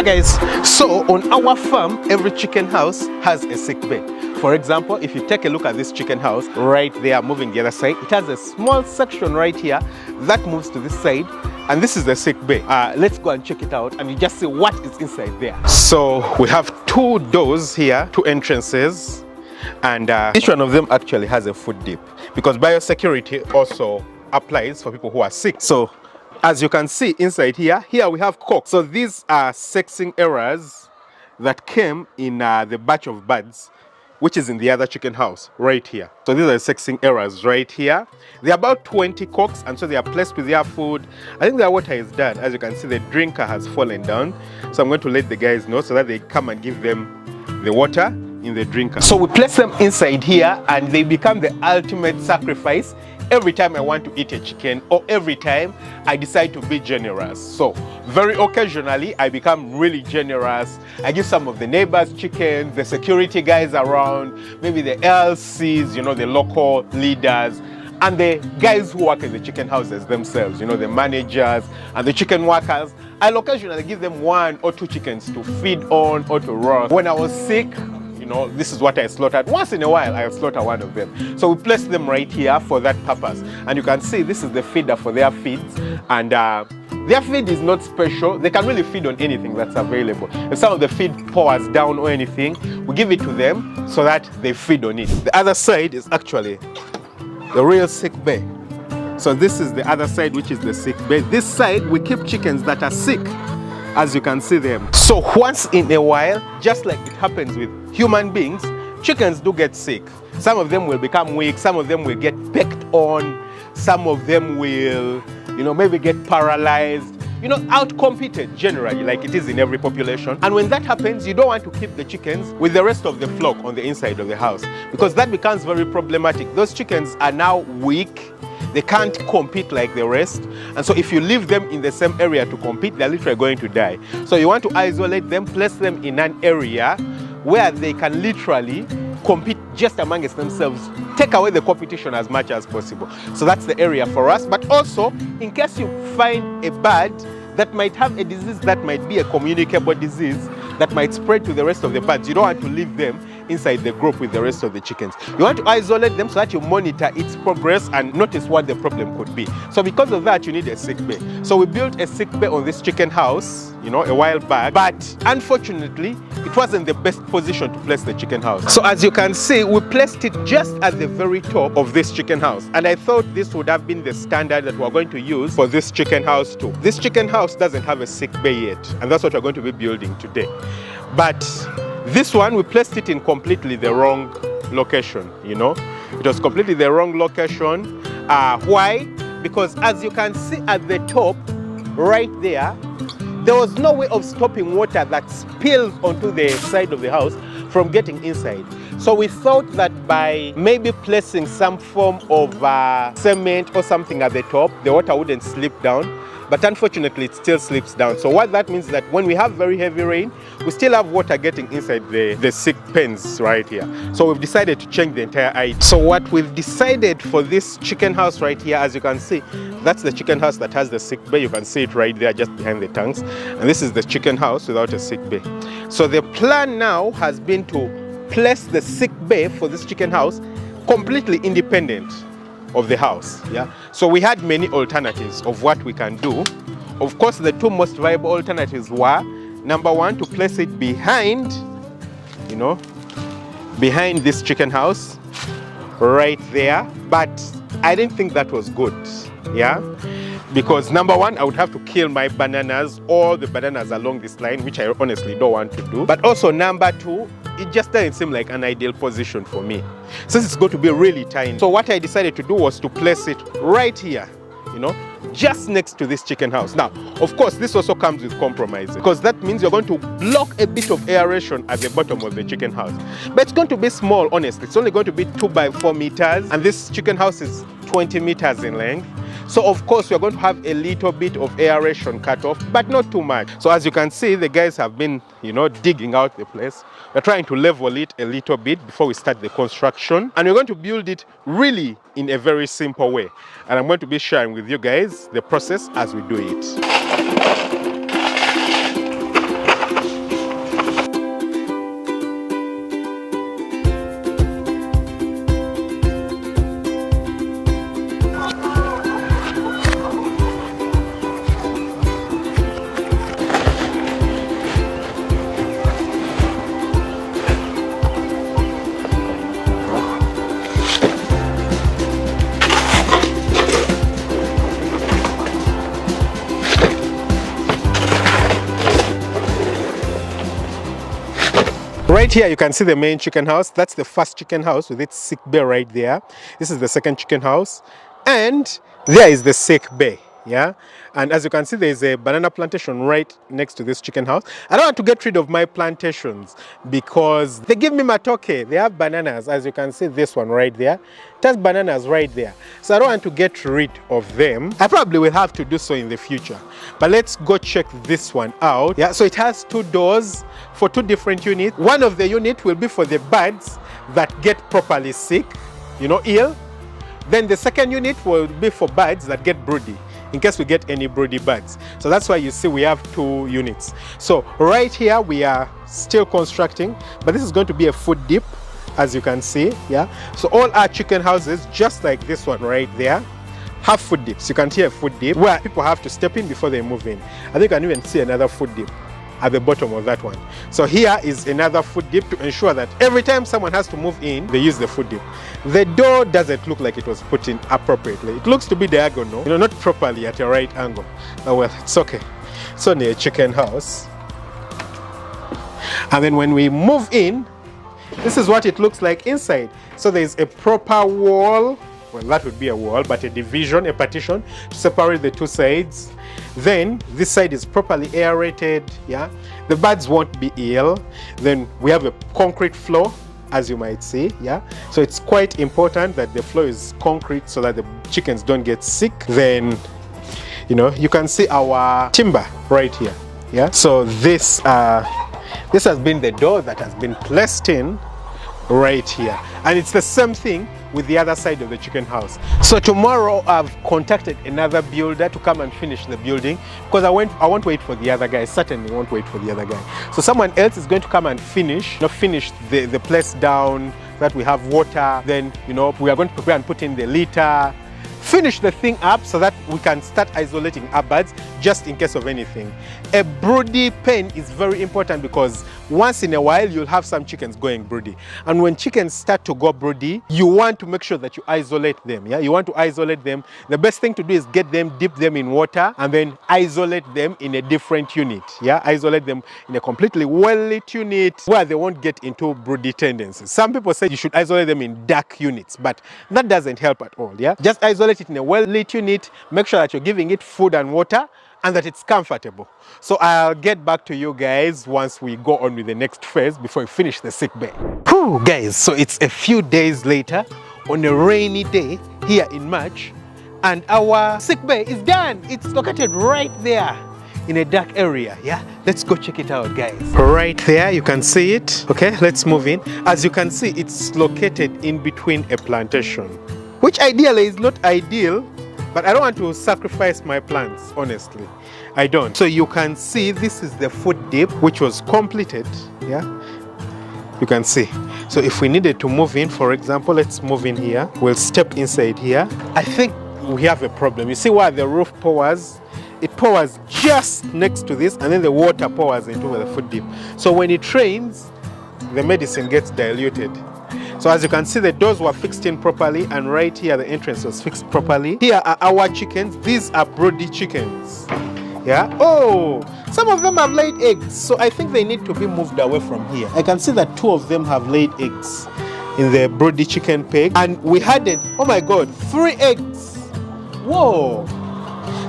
guys, so on our farm, every chicken house has a sick bay. For example, if you take a look at this chicken house right there, moving the other side, it has a small section right here that moves to this side, and this is the sick bay. Let's go and check it out and you just see what is inside there. So we have two doors here, two entrances, and each one of them actually has a food dip, because biosecurity also applies for people who are sick. So as you can see inside here we have cock. So these are sexing errors that came in the batch of birds which is in the other chicken house right here. So these are the sexing errors right here. There are about 20 cocks, and so they are placed with their food. I think their water is done. As you can see, the drinker has fallen down. So I'm going to let the guys know so that they come and give them the water in the drinker. So we place them inside here and they become the ultimate sacrifice every time I want to eat a chicken, or every time I decide to be generous. So very occasionally I become really generous. I give some of the neighbors chicken, the security guys around, maybe the LCs, you know, the local leaders, and the guys who work in the chicken houses themselves, you know, the managers and the chicken workers. I'll occasionally give them 1 or 2 chickens to feed on or to roast. When I was sick, you know, this is what I slaughtered. Once in a while, I'll slaughter one of them. So we place them right here for that purpose. And you can see this is the feeder for their feeds. And their feed is not special. They can really feed on anything that's available. If some of the feed pours down or anything, we give it to them so that they feed on it. The other side is actually the real sick bay. So this is the other side, which is the sick bay. This side, we keep chickens that are sick, as you can see them. So once in a while, just like it happens with human beings, chickens do get sick. Some of them will become weak, some of them will get pecked on, some of them will, you know, maybe get paralyzed, you know, outcompeted generally, like it is in every population. And when that happens, you don't want to keep the chickens with the rest of the flock on the inside of the house, because that becomes very problematic. Those chickens are now weak. They can't compete like the rest, and so if you leave them in the same area to compete, they're literally going to die. So you want to isolate them, place them in an area where they can literally compete just amongst themselves, take away the competition as much as possible. So that's the area for us. But also, in case you find a bird that might have a disease that might be a communicable disease that might spread to the rest of the birds, you don't want to leave them inside the group with the rest of the chickens. You want to isolate them so that you monitor its progress and notice what the problem could be. So because of that, you need a sick bay. So we built a sick bay on this chicken house, you know, a while back, but unfortunately, it wasn't the best position to place the chicken house. So as you can see, we placed it just at the very top of this chicken house. And I thought this would have been the standard that we're going to use for this chicken house too. This chicken house doesn't have a sick bay yet, and that's what we're going to be building today. But this one, we placed it in completely the wrong location, you know. It was completely the wrong location. Why? Because as you can see at the top, right there was no way of stopping water that spills onto the side of the house from getting inside. So we thought that by maybe placing some form of cement or something at the top, the water wouldn't slip down. But unfortunately, it still slips down. So what that means is that when we have very heavy rain, we still have water getting inside the sick pens right here. So we've decided to change the entire idea. So what we've decided for this chicken house right here, as you can see, that's the chicken house that has the sick bay. You can see it right there just behind the tanks. And this is the chicken house without a sick bay. So the plan now has been to place the sick bay for this chicken house completely independent of the house. Yeah, so we had many alternatives of what we can do. Of course, the two most viable alternatives were, number one, to place it behind, you know, behind this chicken house right there, but I didn't think that was good. Yeah, because number one, I would have to kill my bananas, all the bananas along this line, which I honestly don't want to do. But also number two, it just doesn't seem like an ideal position for me, since it's going to be really tiny. So what I decided to do was to place it right here, you know, just next to this chicken house. Now, of course, this also comes with compromises, because that means you're going to block a bit of aeration at the bottom of the chicken house. But it's going to be small, honestly. It's only going to be 2 by 4 meters, and this chicken house is 20 meters in length. So of course we're going to have a little bit of aeration cut off, but not too much. So as you can see, the guys have been, you know, digging out the place. We're trying to level it a little bit before we start the construction. And we're going to build it really in a very simple way. And I'm going to be sharing with you guys the process as we do it. Right here you can see the main chicken house. That's the first chicken house with its sick bay right there. This is the second chicken house, and there is the sick bay. Yeah, and as you can see, there is a banana plantation right next to this chicken house. I don't want to get rid of my plantations because they give me matoke. They have bananas, as you can see, this one right there. It has bananas right there. So I don't want to get rid of them. I probably will have to do so in the future. But let's go check this one out. Yeah, so it has 2 doors for 2 different units. One of the units will be for the birds that get properly sick, you know, ill. Then the second unit will be for birds that get broody, in case we get any broody birds. So that's why you see we have 2 units. So right here we are still constructing, but this is going to be a food dip, as you can see. Yeah, so all our chicken houses, just like this one right there, have food dips. You can see a food dip where people have to step in before they move in. I think you can even see another food dip at the bottom of that one. So here is another food dip to ensure that every time someone has to move in, they use the food dip. The door doesn't look like it was put in appropriately. It looks to be diagonal, you know, not properly at a right angle. Oh well, it's okay. It's only a chicken house. And then when we move in, this is what it looks like inside. So there's a proper wall. Well, that would be a wall, but a division, a partition to separate the 2 sides. Then this side is properly aerated. Yeah, the birds won't be ill. Then we have a concrete floor, as you might see. Yeah, so it's quite important that the floor is concrete so that the chickens don't get sick. Then, you know, you can see our timber right here. Yeah, so this has been the door that has been placed in right here, and it's the same thing with the other side of the chicken house. So tomorrow I've contacted another builder to come and finish the building, because I won't wait for the other guy. Certainly won't wait for the other guy. So someone else is going to come and finish the place down, that we have water. Then, you know, we are going to prepare and put in the litter, finish the thing up so that we can start isolating our birds just in case of anything. A broody pen is very important because once in a while you'll have some chickens going broody, and when chickens start to go broody, you want to make sure that you isolate them. Yeah, you want to isolate them. The best thing to do is get them, dip them in water, and then isolate them in a different unit. Yeah, isolate them in a completely well-lit unit where they won't get into broody tendencies. Some people say you should isolate them in dark units, but that doesn't help at all. Yeah, just isolate it in a well-lit unit. Make sure that you're giving it food and water, and that it's comfortable. So I'll get back to you guys once we go on with the next phase before we finish the sick bay. Whew, guys, so it's a few days later on a rainy day here in March, and our sick bay is done. It's located right there in a dark area. Yeah, let's go check it out, guys. Right there, you can see it. Okay, let's move in. As you can see, it's located in between a plantation, which ideally is not ideal, but I don't want to sacrifice my plants, honestly. I don't. So you can see this is the food dip which was completed. Yeah, you can see. So if we needed to move in, for example, let's move in here. We'll step inside here. I think we have a problem. You see where the roof pours? It pours just next to this, and then the water pours into the food dip. So when it rains, the medicine gets diluted. So as you can see, the doors were fixed in properly, and right here the entrance was fixed properly. Here are our chickens. These are broody chickens. Yeah. Oh, some of them have laid eggs, so I think they need to be moved away from here. I can see that 2 of them have laid eggs in the broody chicken peg, and we had it, oh my god, 3 eggs. Whoa.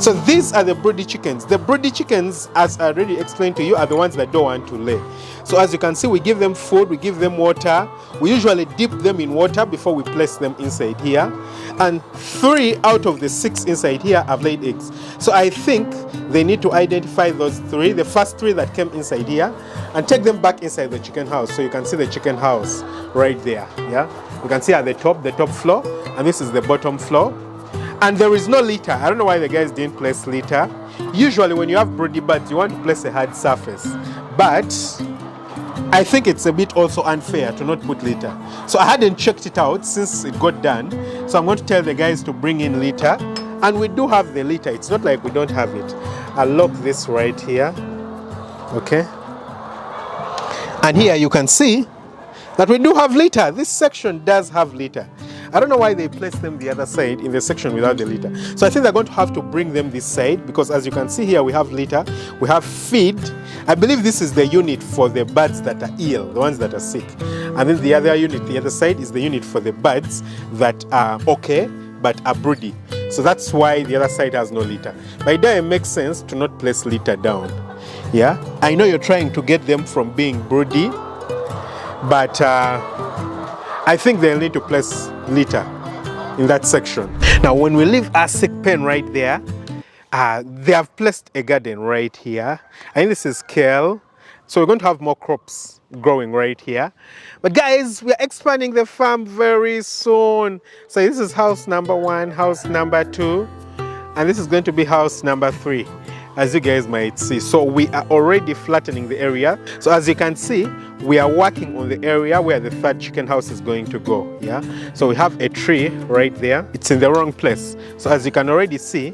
So these are the broody chickens. The broody chickens, as I already explained to you, are the ones that don't want to lay. So as you can see, we give them food, we give them water. We usually dip them in water before we place them inside here. And 3 out of the 6 inside here have laid eggs. So I think they need to identify those 3, the first 3 that came inside here, and take them back inside the chicken house. So you can see the chicken house right there. Yeah, you can see at the top floor, and this is the bottom floor. And there is no litter. I don't know why the guys didn't place litter. Usually when you have broody birds, you want to place a hard surface. But I think it's a bit also unfair to not put litter. So I hadn't checked it out since it got done. So I'm going to tell the guys to bring in litter. And we do have the litter. It's not like we don't have it. I'll lock this right here. Okay. And here you can see that we do have litter. This section does have litter. I don't know why they placed them the other side in the section without the litter. So I think they're going to have to bring them this side, because as you can see here, we have litter, we have feed. I believe this is the unit for the birds that are ill, the ones that are sick. And then the other unit, the other side, is the unit for the birds that are okay, but are broody. So that's why the other side has no litter. By that, it makes sense to not place litter down. Yeah, I know you're trying to get them from being broody, but I think they'll need to place litter in that section. Now, when we leave our sick pen right there, they have placed a garden right here. I think this is kale. So we're going to have more crops growing right here. But guys, we're expanding the farm very soon. So this is house number 1, house number 2, and this is going to be house number 3, as you guys might see. So we are already flattening the area. So as you can see, we are working on the area where the 3rd chicken house is going to go. Yeah. So we have a tree right there. It's in the wrong place. So as you can already see,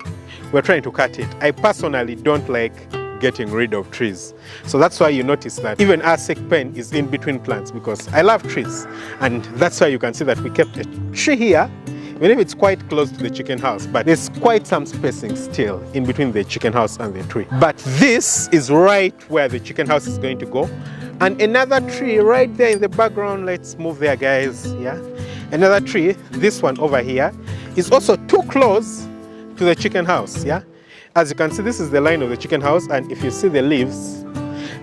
we're trying to cut it. I personally don't like getting rid of trees. So that's why you notice that even our sick pen is in between plants, because I love trees. And that's why you can see that we kept a tree here, even if it's quite close to the chicken house, but there's quite some spacing still in between the chicken house and the tree. But this is right where the chicken house is going to go. And another tree right there in the background, let's move there, guys. Yeah, another tree, this one over here, is also too close to the chicken house. Yeah, as you can see, this is the line of the chicken house, and if you see the leaves,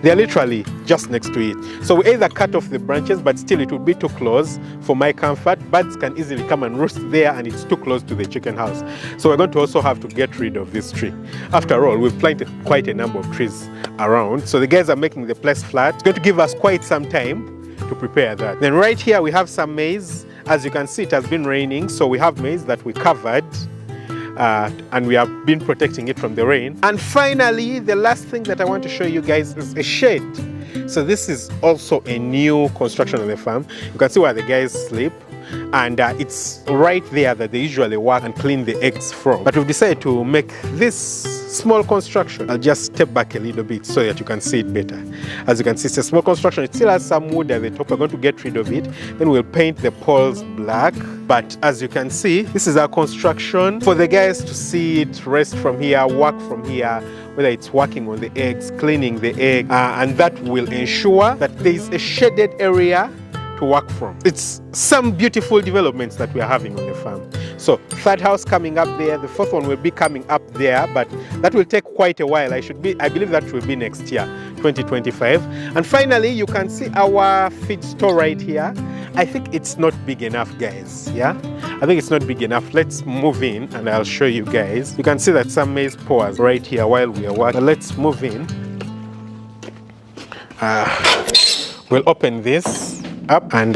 they're literally just next to it. So we either cut off the branches, but still it would be too close for my comfort. Birds can easily come and roost there, and it's too close to the chicken house. So we're going to also have to get rid of this tree. After all, we've planted quite a number of trees around. So the guys are making the place flat. It's going to give us quite some time to prepare that. Then right here, we have some maize. As you can see, it has been raining. So we have maize that we covered. And we have been protecting it from the rain. And finally, the last thing that I want to show you guys is a shed. So this is also a new construction on the farm. You can see where the guys sleep, and it's right there that they usually work and clean the eggs from. But we've decided to make this small construction. I'll just step back a little bit so that you can see it better. As you can see, it's a small construction. It still has some wood at the top. We're going to get rid of it. Then we'll paint the poles black. But as you can see, this is our construction for the guys to see it, rest from here, work from here, whether it's working on the eggs, cleaning the egg, and that will ensure that there is a shaded area to work from. It's some beautiful developments that we are having on the farm. So 3rd house coming up there, the 4th one will be coming up there, but that will take quite a while. I believe that will be next year, 2025. And finally, you can see our feed store right here. I think it's not big enough, guys. Yeah, I think it's not big enough. Let's move in and I'll show you guys. You can see that some maize powers right here while we are working. Let's move in. We'll open this up, and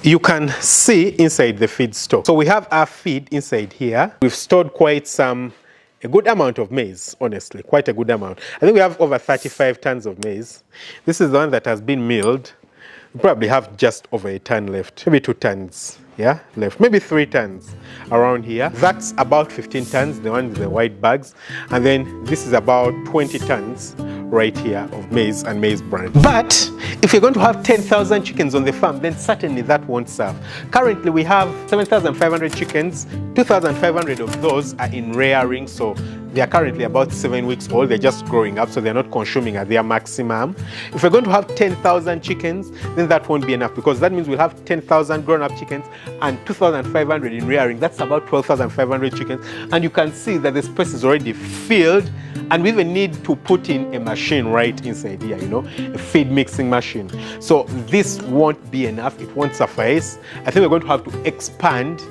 you can see inside the feed store. So we have our feed inside here. We've stored a good amount of maize, honestly, quite a good amount. I think we have over 35 tons of maize. This is the one that has been milled. We probably have just over a ton left, maybe 2 tons, yeah, left, maybe 3 tons around here. That's about 15 tons, the one with the white bags. And then this is about 20 tons right here of maize and maize bran. But if you're going to have 10,000 chickens on the farm, then certainly that won't serve. Currently, we have 7,500 chickens. 2,500 of those are in rearing, so they are currently about 7 weeks old. They're just growing up, so they're not consuming at their maximum. If we're going to have 10,000 chickens, then that won't be enough, because that means we'll have 10,000 grown-up chickens and 2,500 in rearing. That's about 12,500 chickens. And you can see that the space is already filled, and we even need to put in a machine right inside here, you know, a feed mixing machine. So this won't be enough. It won't suffice. I think we're going to have to expand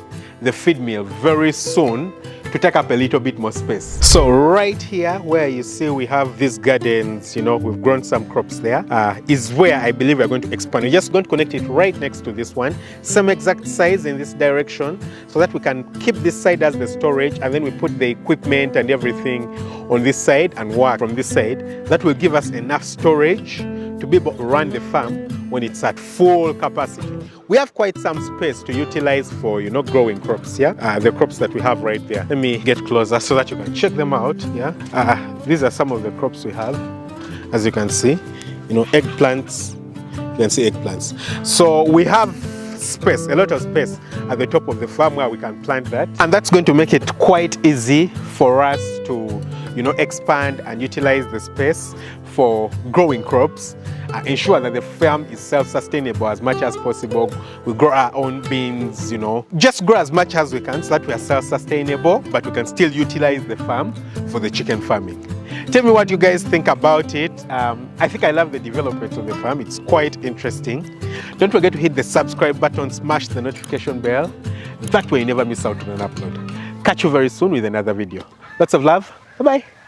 the feed mill very soon to take up a little bit more space. So right here where you see we have these gardens, you know, we've grown some crops there, is where I believe we're going to expand. We're just going to connect it right next to this one, same exact size in this direction, so that we can keep this side as the storage, and then we put the equipment and everything on this side and work from this side. That will give us enough storage to be able to run the farm when it's at full capacity. We have quite some space to utilize for, you know, growing crops, yeah? The crops that we have right there. Let me get closer so that you can check them out, yeah? These are some of the crops we have, as you can see. You know, eggplants, you can see eggplants. So we have space, a lot of space at the top of the farm where we can plant that. And that's going to make it quite easy for us to, you know, expand and utilize the space for growing crops. Ensure that the farm is self-sustainable as much as possible. We grow our own beans, you know, just grow as much as we can so that we are self-sustainable, but we can still utilize the farm for the chicken farming. Tell me what you guys think about it. I think I love the development of the farm. It's quite interesting. Don't forget to hit the subscribe button, smash the notification bell. That way you never miss out on an upload. Catch you very soon with another video. Lots of love. Bye-bye.